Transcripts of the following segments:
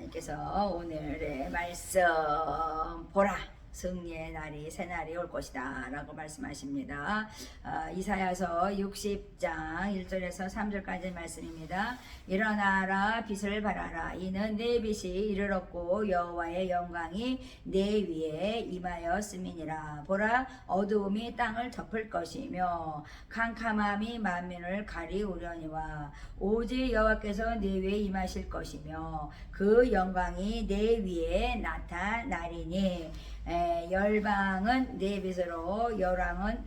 하나님께서 오늘의 말씀 보라 승리의 날이 새날이 올 것이다 라고 말씀하십니다. 이사야서 60장 1절에서 3절까지 말씀입니다. 일어나라 빛을 발하라 이는 내 빛이 이르렀고 여호와의 영광이 내 위에 임하였음이니라. 보라 어두움이 땅을 덮을 것이며 캄캄함이 만민을 가리우려니와 오직 여호와께서 내 위에 임하실 것이며 그 영광이 내 위에 나타나리니 열방은 내 빛으로 열왕은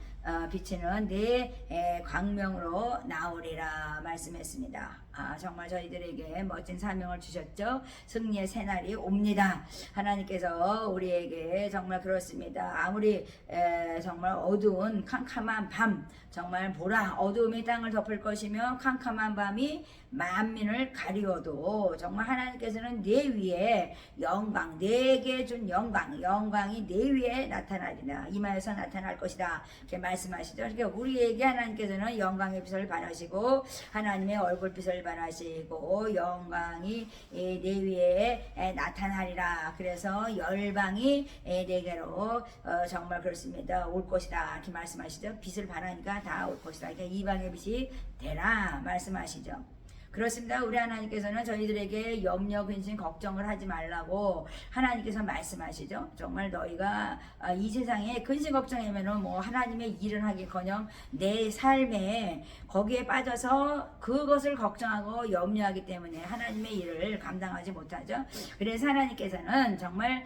비치는 내 광명으로 나오리라 말씀했습니다. 정말 저희들에게 멋진 사명을 주셨죠. 승리의 새날이 옵니다. 하나님께서 우리에게 정말 그렇습니다. 아무리 정말 어두운 캄캄한 밤 정말 보라 어두움이 땅을 덮을 것이며 캄캄한 밤이 만민을 가리워도 정말 하나님께서는 내 위에 영광 내게 준 영광이 내 위에 나타나리라. 임하여서 나타날 것이다 이렇게 말씀하시죠. 그러니까 우리에게 하나님께서는 영광의 빛을 발하시고 하나님의 얼굴빛을 발하시고 영광이 내 위에 나타나리라. 그래서 열방이 내게로 정말 그렇습니다. 올 것이다 이렇게 말씀하시죠. 빛을 발하니까 다 올 것이다. 그러니까 이방의 빛이 되라 말씀하시죠. 그렇습니다. 우리 하나님께서는 저희들에게 염려, 근심, 걱정을 하지 말라고 하나님께서 말씀하시죠. 정말 너희가 이 세상에 근심, 걱정이면은 뭐 하나님의 일을 하기커녕 내 삶에 거기에 빠져서 그것을 걱정하고 염려하기 때문에 하나님의 일을 감당하지 못하죠. 그래서 하나님께서는 정말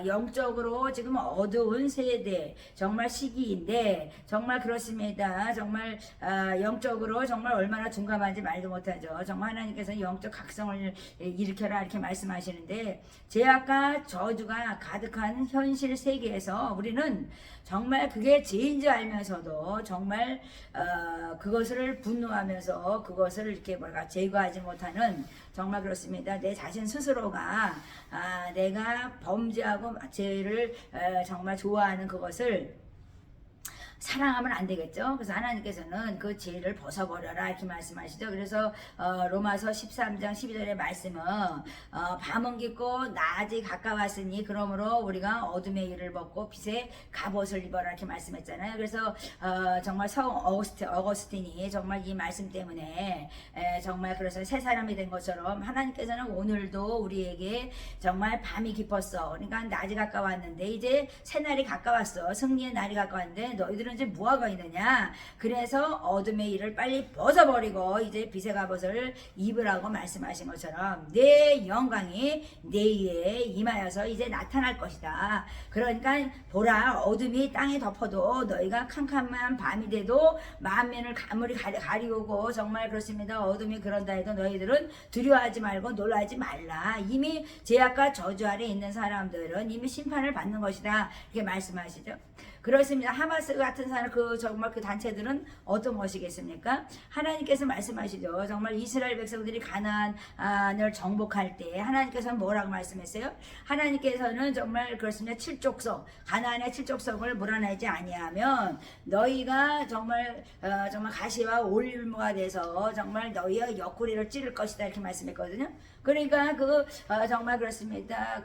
영적으로 지금 어두운 세대, 정말 시기인데 정말 그렇습니다. 정말 영적으로 정말 얼마나 둔감한지 말도 못하죠. 정말 하나님께서 영적 각성을 일으켜라 이렇게 말씀하시는데 죄악과 저주가 가득한 현실 세계에서 우리는 정말 그게 죄인 줄 알면서도 정말 그것을 분노하면서 그것을 이렇게 제거하지 못하는 정말 그렇습니다. 내 자신 스스로가 내가 범죄하고 죄를 정말 좋아하는 그것을 사랑하면 안 되겠죠. 그래서 하나님께서는 그 죄를 벗어버려라 이렇게 말씀하시죠. 그래서 로마서 13장 12절의 말씀은 밤은 깊고 낮이 가까웠으니 그러므로 우리가 어둠의 일을 벗고 빛의 갑옷을 입어라 이렇게 말씀했잖아요. 그래서 정말 성 어거스틴이 정말 이 말씀 때문에 정말 그래서 새 사람이 된 것처럼 하나님께서는 오늘도 우리에게 정말 밤이 깊었어. 그러니까 낮이 가까웠는데 이제 새날이 가까웠어. 승리의 날이 가까웠는데 너희들은 이제 뭐하고 있느냐. 그래서 어둠의 일을 빨리 벗어버리고 이제 빛의 갑옷을 입으라고 말씀하신 것처럼 내 영광이 내 위에 임하여서 이제 나타날 것이다. 그러니까 보라 어둠이 땅에 덮어도 너희가 캄캄한 밤이 돼도 만면을 아무리 가리우고 정말 그렇습니다. 어둠이 그런다 해도 너희들은 두려워하지 말고 놀라지 말라. 이미 죄악과 저주 아래 있는 사람들은 이미 심판을 받는 것이다 이렇게 말씀하시죠. 그렇습니다. 하마스 같은 사람 정말 그 단체들은 어떤 것이겠습니까? 하나님께서 말씀하시죠. 정말 이스라엘 백성들이 가나안을 정복할 때 하나님께서는 뭐라고 말씀했어요? 하나님께서는 정말 그렇습니다. 칠족석 가나안의 칠족석을 몰아내지 아니하면 너희가 정말 가시와 올무가 돼서 정말 너희의 옆구리를 찌를 것이다 이렇게 말씀했거든요. 그러니까 정말 그렇습니다.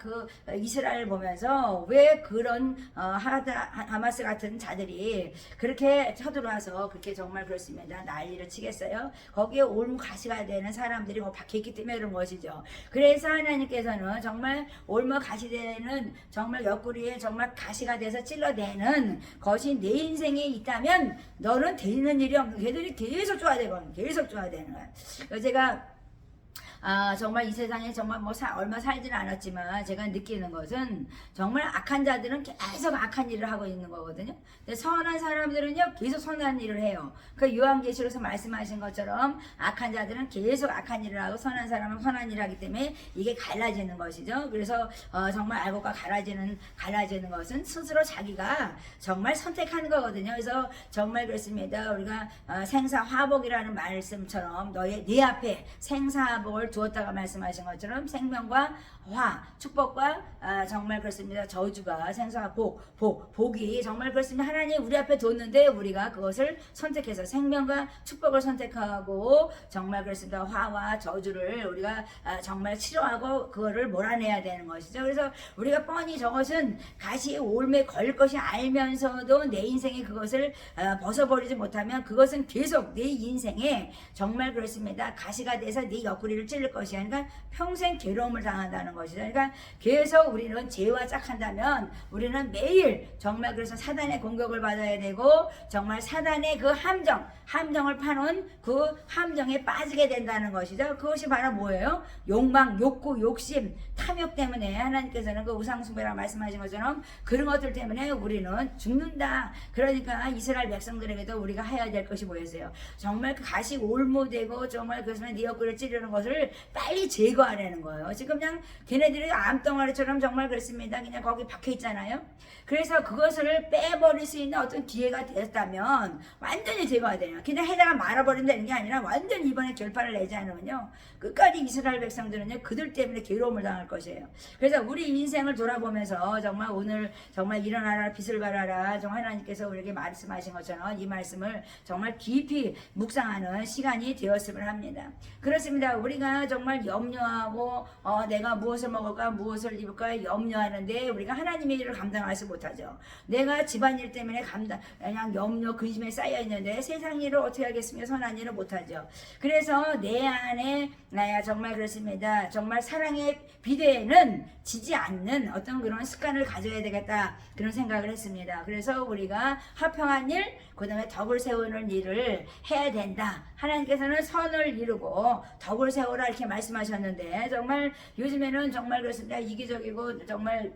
이스라엘 보면서 왜 그런 하마스 같은 자들이 그렇게 쳐들어와서 그렇게 정말 그렇습니다. 난리를 치겠어요. 거기에 올무 가시가 되는 사람들이 박혀있기 때문에 그런 것이죠. 그래서 하나님께서는 정말 올무 가시 되는 정말 옆구리에 정말 가시가 돼서 찔러대는 것이 내 인생에 있다면 너는 되는 일이 없는 걔들이 계속 좋아야 되거든요. 계속 좋아야 되는 거야. 제가 정말 이 세상에 정말 얼마 살지는 않았지만 제가 느끼는 것은 정말 악한 자들은 계속 악한 일을 하고 있는 거거든요. 근데 선한 사람들은요 계속 선한 일을 해요. 그 요한계시록에서 말씀하신 것처럼 악한 자들은 계속 악한 일을 하고 선한 사람은 선한 일을 하기 때문에 이게 갈라지는 것이죠. 그래서 정말 알고가 갈라지는 것은 스스로 자기가 정말 선택하는 거거든요. 그래서 정말 그렇습니다. 우리가 생사화복이라는 말씀처럼 내 앞에 생사화복을 두었다가 말씀하신 것처럼 생명과 화, 축복과 정말 그렇습니다. 저주가 생사와 복이 정말 그렇습니다. 하나님 우리 앞에 뒀는데 우리가 그것을 선택해서 생명과 축복을 선택하고 정말 그렇습니다. 화와 저주를 우리가 정말 치료하고 그거를 몰아내야 되는 것이죠. 그래서 우리가 뻔히 저것은 가시 올매 걸 것이 알면서도 내 인생에 그것을 벗어버리지 못하면 그것은 계속 내 인생에 정말 그렇습니다. 가시가 돼서 네 옆구리를 찔릴 것이야. 그러니까 평생 괴로움을 당한다는 것이죠. 그러니까 계속 우리는 죄와 짝한다면 우리는 매일 정말 그래서 사단의 공격을 받아야 되고 정말 사단의 그 함정을 파놓은 그 함정에 빠지게 된다는 것이죠. 그것이 바로 뭐예요? 욕망, 욕구, 욕심, 탐욕 때문에 하나님께서는 그 우상숭배라고 말씀하신 것처럼 그런 것들 때문에 우리는 죽는다. 그러니까 이스라엘 백성들에게도 우리가 해야 될 것이 뭐였어요? 정말 그 가시 올무되고 정말 그것은 네 옆구리를 찌르는 것을 빨리 제거하라는 거예요. 지금 그냥 걔네들이 암덩어리처럼 정말 그렇습니다. 그냥 거기 박혀 있잖아요. 그래서 그것을 빼버릴 수 있는 어떤 기회가 되었다면 완전히 제거가 돼요. 그냥 해다가 말아버린다는 게 아니라 완전히 이번에 결판을 내지 않으면요. 끝까지 이스라엘 백성들은요. 그들 때문에 괴로움을 당할 것이에요. 그래서 우리 인생을 돌아보면서 정말 오늘 정말 일어나라 빛을 발하라 정말 하나님께서 우리에게 말씀하신 것처럼 이 말씀을 정말 깊이 묵상하는 시간이 되었음을 합니다. 그렇습니다. 우리가 정말 염려하고 내가 무엇을 먹을까 무엇을 입을까 염려하는데 우리가 하나님의 일을 감당할 수 못하죠. 내가 집안일 때문에 그냥 염려 근심에 쌓여 있는데 세상 일을 어떻게 하겠으며 선한 일을 못하죠. 그래서 내 안에 나야 정말 그렇습니다. 정말 사랑의 비대에는 지지 않는 어떤 그런 습관을 가져야 되겠다 그런 생각을 했습니다. 그래서 우리가 화평한 일 그 다음에 덕을 세우는 일을 해야 된다. 하나님께서는 선을 이루고 덕을 세우라 이렇게 말씀하셨는데 정말 요즘에는 정말 그렇습니다. 이기적이고 정말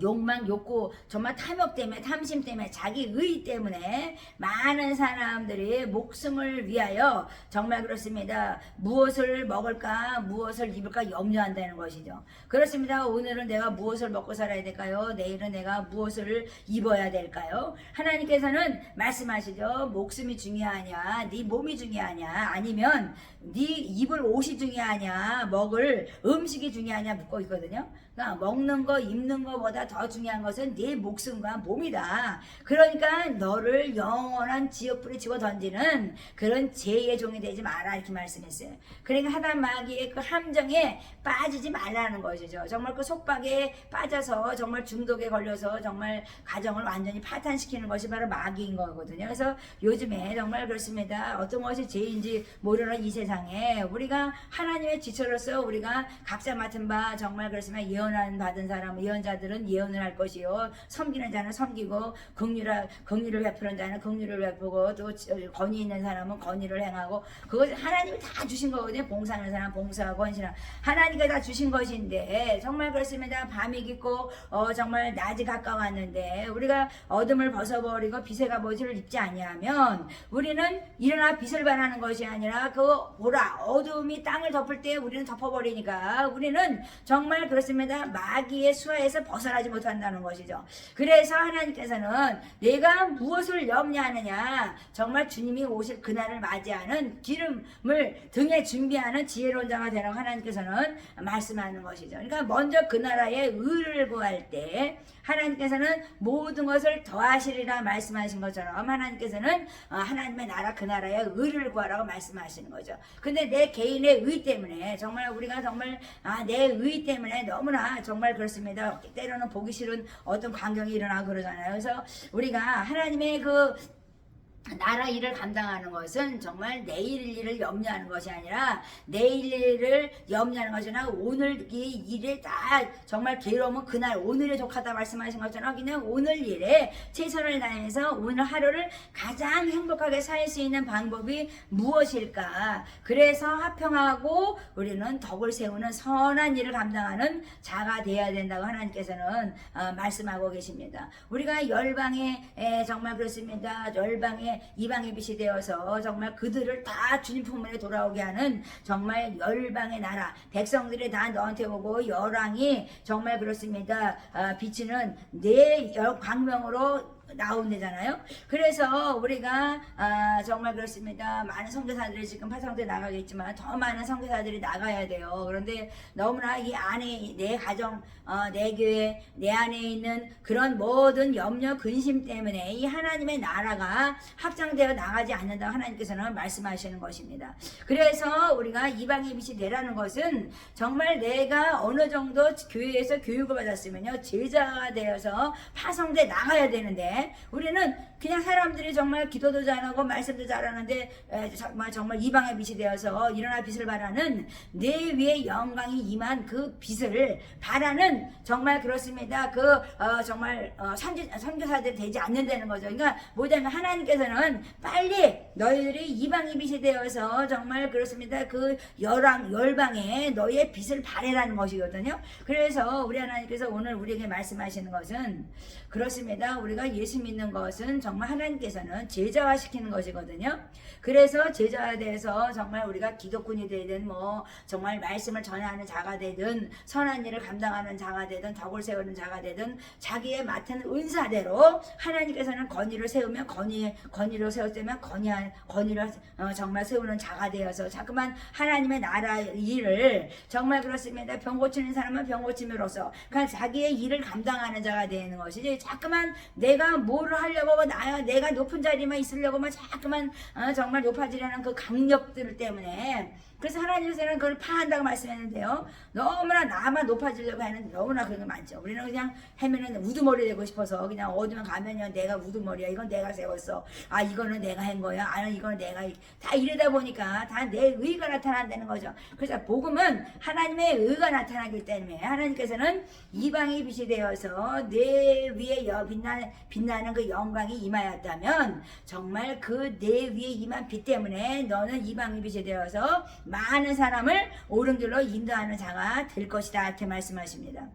욕망, 욕구, 정말 탐욕 때문에 탐심 때문에 자기 의 때문에 많은 사람들이 목숨을 위하여 정말 그렇습니다. 무엇을 먹을까 무엇을 입을까 염려한다는 것이죠. 그렇습니다. 오늘은 내가 무엇을 먹고 살아야 될까요? 내일은 내가 무엇을 입어야 될까요? 하나님께서는 말씀하시죠. 목숨이 중요하냐 네 몸이 중요하냐 아니면 네 입을 옷이 중요하냐 먹을 음식이 중요하냐 묻고 있거든요. 그러니까 먹는 거 입는 거보다 더 중요한 것은 네 목숨과 몸이다. 그러니까 너를 영원한 지옥불에 집어 던지는 그런 죄의 종이 되지 마라 이렇게 말씀했어요. 그러니까 하단 마귀의 그 함정에 빠지지 말라는 것이죠. 정말 그 속박에 빠져서 정말 중독에 걸려서 정말 가정을 완전히 파탄시키는 것이 바로 마귀인 거거든요. 그래서 요즘에 정말 그렇습니다. 어떤 것이 죄인지 모르는 이 세상에 우리가 하나님의 지체로서 우리가 각자 맡은 바 정말 그렇습니다. 예언한 받은 사람 예언자들은 예언을 할 것이요 섬기는 자는 섬기고 긍휼을 베푸는 자는 긍휼을 베푸고 또 권위 있는 사람은 권위를 행하고 그것 하나님이 다 주신 거거든요. 봉사하는 사람 봉사하고 헌신하고 하나님께 다 주신 것인데 정말 그렇습니다. 밤이 깊고 정말 낮이 가까웠는데 우리가 어둠을 벗어버리고 빛의 갑옷을 입지 아니하면 우리는 일어나 빛을 발하는 것이 아니라 그 보라 어둠이 땅을 덮을 때 우리는 덮어버리니까 우리는 정말 그렇습니다. 마귀의 수하에서 벗어나지 못한다는 것이죠. 그래서 하나님께서는 내가 무엇을 염려하느냐 정말 주님이 오실 그날을 맞이하는 기름을 등에 준비하는 지혜로운 자가 되라고 하나님께서는 말씀하는 것이죠. 그러니까 먼저 그 나라의 의를 구할 때 하나님께서는 모든 것을 더하시리라 말씀하신 것처럼 하나님께서는 하나님의 나라 그 나라의 의를 구하라고 말씀하시는 거죠. 근데 내 개인의 의 때문에 정말 우리가 정말 내 의 때문에 너무나 정말 그렇습니다. 때로는 보기 싫은 어떤 광경이 일어나고 그러잖아요. 그래서 우리가 하나님의 그 나라 일을 감당하는 것은 정말 내일 일을 염려하는 것이 아니라 내일 일을 염려하는 것이 아니라 오늘 이 일에 다 정말 괴로우면 그날 오늘에 족하다 말씀하신 것처럼 그냥 오늘 일에 최선을 다해서 오늘 하루를 가장 행복하게 살 수 있는 방법이 무엇일까. 그래서 화평하고 우리는 덕을 세우는 선한 일을 감당하는 자가 되어야 된다고 하나님께서는 말씀하고 계십니다. 우리가 열방에 정말 그렇습니다. 열방에 이방의 빛이 되어서 정말 그들을 다 주님 품에 돌아오게 하는 정말 열방의 나라 백성들이 다 너한테 오고 열왕이 정말 그렇습니다. 비치는 내 광명으로 나온대잖아요. 그래서 우리가 정말 그렇습니다. 많은 선교사들이 지금 파송대 나가겠지만 더 많은 선교사들이 나가야 돼요. 그런데 너무나 이 안에 내 가정, 내 교회, 내 안에 있는 그런 모든 염려, 근심 때문에 이 하나님의 나라가 확장되어 나가지 않는다고 하나님께서는 말씀하시는 것입니다. 그래서 우리가 이방의 빛이 되라는 것은 정말 내가 어느 정도 교회에서 교육을 받았으면요, 제자가 되어서 파송돼 나가야 되는데, 우리는 그냥 사람들이 정말 기도도 잘하고 말씀도 잘하는데 정말 이방의 빛이 되어서 일어나 빛을 발하는 내 위에 영광이 임한 그 빛을 발하는, 정말 그렇습니다. 정말 선교사들이 되지 않는다는 거죠. 그러니까 뭐냐면 하나님께서는 빨리 너희들이 이방의 빛이 되어서 정말 그렇습니다. 그 열방에 너희의 빛을 발해라는 것이거든요. 그래서 우리 하나님께서 오늘 우리에게 말씀하시는 것은 그렇습니다. 우리가 예수 믿는 것은 정말 하나님께서는 제자화 시키는 것이거든요. 그래서 제자에 대해서 정말 우리가 기독군이 되든 뭐 정말 말씀을 전하는 자가 되든 선한 일을 감당하는 자가 되든 덕을 세우는 자가 되든 자기의 맡은 은사대로 하나님께서는 권위를 세우면 권위로 세웠다면 권위를 정말 세우는 자가 되어서 자꾸만 하나님의 나라 일을 정말 그렇습니다. 병 고치는 사람은 병 고침으로써 그러니까 자기의 일을 감당하는 자가 되는 것이지, 자꾸만 내가 뭐를 하려고 내가 높은 자리만 있으려고만 자꾸만 정말 높아지려는 그 강력들 때문에, 그래서 하나님께서는 그걸 파한다고 말씀했는데요. 너무나 나만 높아지려고 하는 너무나 그런 게 많죠. 우리는 그냥 하면은 우두머리 되고 싶어서 그냥 어디만 가면요, 내가 우두머리야, 이건 내가 세웠어, 이거는 내가 한 거야, 이거는 내가, 다 이러다 보니까 다 내 의가 나타난다는 거죠. 그래서 복음은 하나님의 의가 나타나기 때문에 하나님께서는 이방의 빛이 되어서 내 위에 빛나는 그 영광이 임하였다면, 정말 그 내 위에 임한 빛 때문에 너는 이방의 빛이 되어서 많은 사람을 옳은 길로 인도하는 자가 될 것이다, 이렇게 말씀하십니다.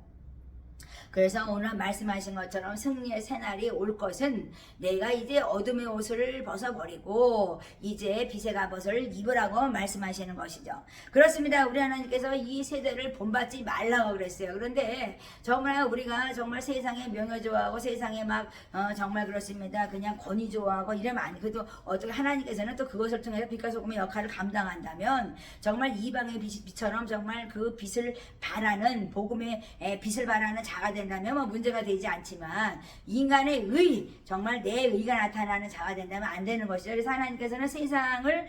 그래서 오늘 말씀하신 것처럼 승리의 새날이 올 것은 내가 이제 어둠의 옷을 벗어버리고 이제 빛의 갑옷을 입으라고 말씀하시는 것이죠. 그렇습니다. 우리 하나님께서 이 세대를 본받지 말라고 그랬어요. 그런데 정말 우리가 정말 세상에 명예 좋아하고 세상에 막 정말 그렇습니다. 그냥 권위 좋아하고 이러면 안 그래도 어떻게 하나님께서는 또 그것을 통해서 빛과 소금의 역할을 감당한다면 정말 이방의 빛처럼 정말 그 빛을 발하는 복음의 빛을 발하는 자가 된다면 뭐 문제가 되지 않지만, 인간의 의, 정말 내 의가 나타나는 자가 된다면 안 되는 것이죠. 그래서 하나님께서는 세상을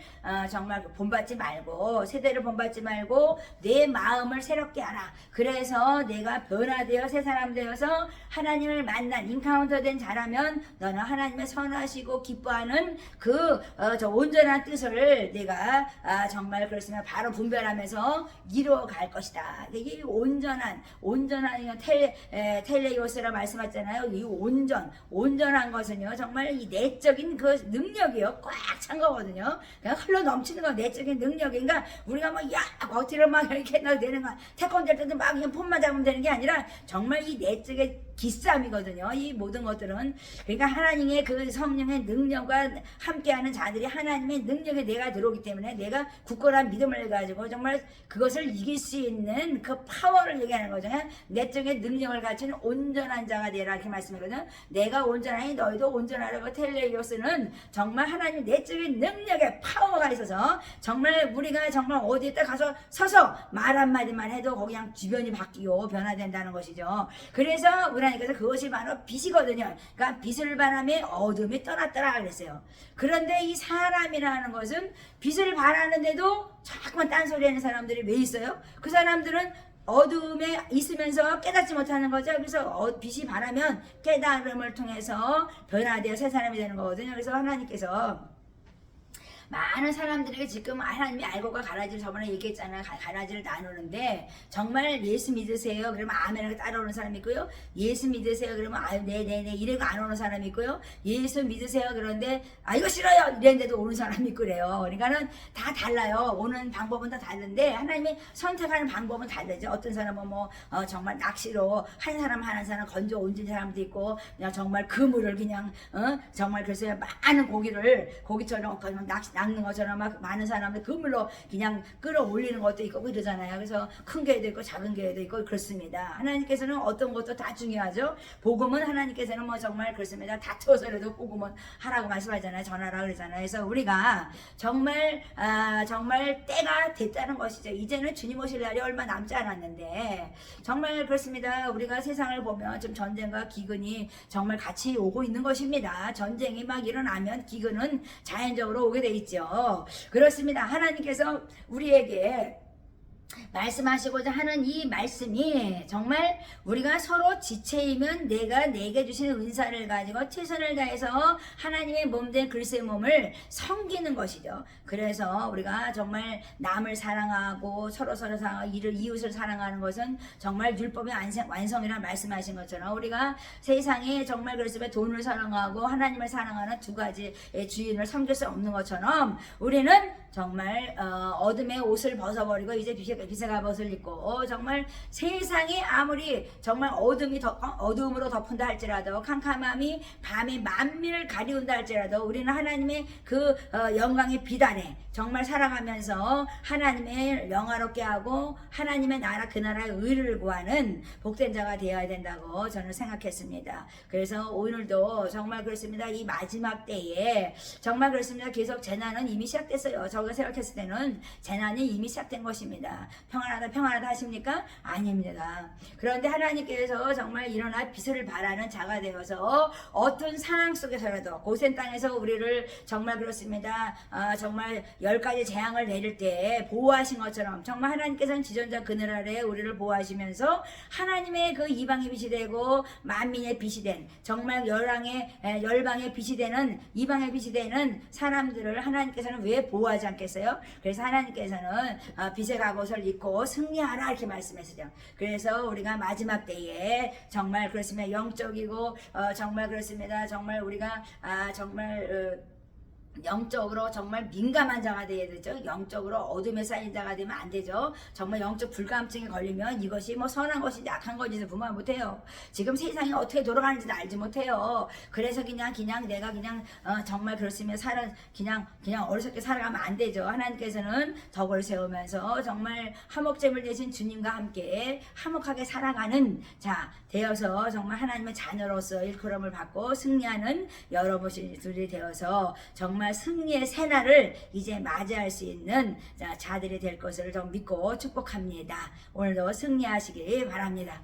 정말 본받지 말고, 세대를 본받지 말고 내 마음을 새롭게 하라. 그래서 내가 변화되어 새 사람 되어서 하나님을 만난 인카운터된 자라면 너는 하나님의 선하시고 기뻐하는 저 온전한 뜻을 내가 정말 그렇으면 바로 분별하면서 이루어갈 것이다. 이게 온전한 텔레이오스라 말씀하잖아요. 이 온전한 것은요, 정말 이 내적인 그 능력이요, 꽉 찬 거거든요. 그냥 흘러 넘치는 거, 내적인 능력인가. 우리가 겉으로 막 이렇게 되는 거, 태권도 할 때도 막 그냥 폼만 잡으면 되는 게 아니라 정말 이 내적의 기싸움이거든요. 이 모든 것들은. 그러니까 하나님의 그 성령의 능력과 함께하는 자들이 하나님의 능력에 내가 들어오기 때문에 내가 굳건한 믿음을 가지고 정말 그것을 이길 수 있는 그 파워를 얘기하는 거죠. 내적인 능력을 갖춘 온전한 자가 되라, 이렇게 말씀하거든요. 내가 온전하니 너희도 온전하라고. 텔레이오스는 정말 하나님 내적인 능력의 파워가 있어서 정말 우리가 정말 어디에 딱 가서 서서 말 한마디만 해도 거기 그냥 주변이 바뀌고 변화된다는 것이죠. 그래서 우리 하나님께서 그것이 바로 빛이거든요. 그러니까 빛을 바라며 어둠이 떠났더라 그랬어요. 그런데 이 사람이라는 것은 빛을 바라는데도 자꾸만 딴소리하는 사람들이 왜 있어요? 그 사람들은 어둠에 있으면서 깨닫지 못하는 거죠. 그래서 빛이 바라면 깨달음을 통해서 변화되어 새 사람이 되는 거거든요. 그래서 하나님께서 많은 사람들에게 지금 하나님이 알고가 가라지를 저번에 얘기했잖아요. 가라지를 나누는데 정말 예수 믿으세요 그러면 아멘하고 따라오는 사람이 있고요. 예수 믿으세요 그러면 네네네 이래고 안 오는 사람이 있고요. 예수 믿으세요 그런데 이거 싫어요 이랬는데도 오는 사람이 있고 그래요. 그러니까는 다 달라요. 오는 방법은 다 다른데 하나님이 선택하는 방법은 다르죠. 어떤 사람은 정말 낚시로 한 사람 건져 얹은 사람도 있고 그냥 정말 그물을 그냥 정말 그래서 많은 고기처럼 낚시 낚는 것처럼 막 많은 사람들 그물로 그냥 끌어올리는 것도 있고 그러잖아요. 그래서 큰 개도 있고 작은 개도 있고 그렇습니다. 하나님께서는 어떤 것도 다 중요하죠. 복음은 하나님께서는 뭐 정말 그렇습니다. 다투어서라도 복음은 하라고 말씀하잖아요. 전하라 그러잖아요. 그래서 우리가 정말 정말 때가 됐다는 것이죠. 이제는 주님 오실 날이 얼마 남지 않았는데 정말 그렇습니다. 우리가 세상을 보면 좀 전쟁과 기근이 정말 같이 오고 있는 것입니다. 전쟁이 막 일어나면 기근은 자연적으로 오게 돼 있죠. 그렇습니다. 하나님께서 우리에게 말씀하시고자 하는 이 말씀이 정말 우리가 서로 지체이면 내가 내게 주신 은사를 가지고 최선을 다해서 하나님의 몸된 그리스도의 몸을 섬기는 것이죠. 그래서 우리가 정말 남을 사랑하고 서로 사랑하고 이웃을 사랑하는 것은 정말 율법의 완성이라 말씀하신 것처럼 우리가 세상에 정말 그렇습니다. 돈을 사랑하고 하나님을 사랑하는 두 가지의 주인을 섬길 수 없는 것처럼 우리는 정말 어둠의 옷을 벗어버리고 이제 빛의 갑옷을 입고 정말 세상이 아무리 정말 어둠으로 덮은다 할지라도 캄캄함이 밤이 만민을 가리운다 할지라도 우리는 하나님의 그 영광의 빛 아래 정말 살아가면서 하나님의 영화롭게 하고 하나님의 나라 그 나라의 의를 구하는 복된 자가 되어야 된다고 저는 생각했습니다. 그래서 오늘도 정말 그렇습니다. 이 마지막 때에 정말 그렇습니다. 계속 재난은 이미 시작됐어요. 저가 생각했을 때는 재난이 이미 시작된 것입니다. 평안하다 하십니까? 아닙니다. 그런데 하나님께서 정말 일어나 빛을 발하는 자가 되어서 어떤 상황 속에서라도 고센 땅에서 우리를 정말 그렇습니다. 정말 10가지 재앙을 내릴 때 보호하신 것처럼 정말 하나님께서는 지존자 그늘 아래 우리를 보호하시면서 하나님의 그 이방의 빛이 되고 만민의 빛이 된 정말 열방의 빛이 되는 이방의 빛이 되는 사람들을 하나님께서는 왜 보호하지 않겠어요? 그래서 하나님께서는 빛의 갑옷을 입고 승리하라 이렇게 말씀하시죠. 그래서 우리가 마지막 때에 정말 그렇습니다. 영적이고 정말 그렇습니다. 정말 우리가 정말 영적으로 정말 민감한 자가 되어야 되죠. 영적으로 어둠에 쌓인 자가 되면 안 되죠. 정말 영적 불감증에 걸리면 이것이 뭐 선한 것인지 악한 것인지 분별 못해요. 지금 세상이 어떻게 돌아가는지도 알지 못해요. 그래서 그냥 내가 정말 그렇으면 그냥 어리석게 살아가면 안 되죠. 하나님께서는 덕을 세우면서 정말 화목제물 되신 주님과 함께 화목하게 살아가는 자 되어서 정말 하나님의 자녀로서 일컬음을 받고 승리하는 여러분들이 되어서 정말 승리의 새날을 이제 맞이할 수 있는 자들이 될 것을 좀 믿고 축복합니다. 오늘도 승리하시기 바랍니다.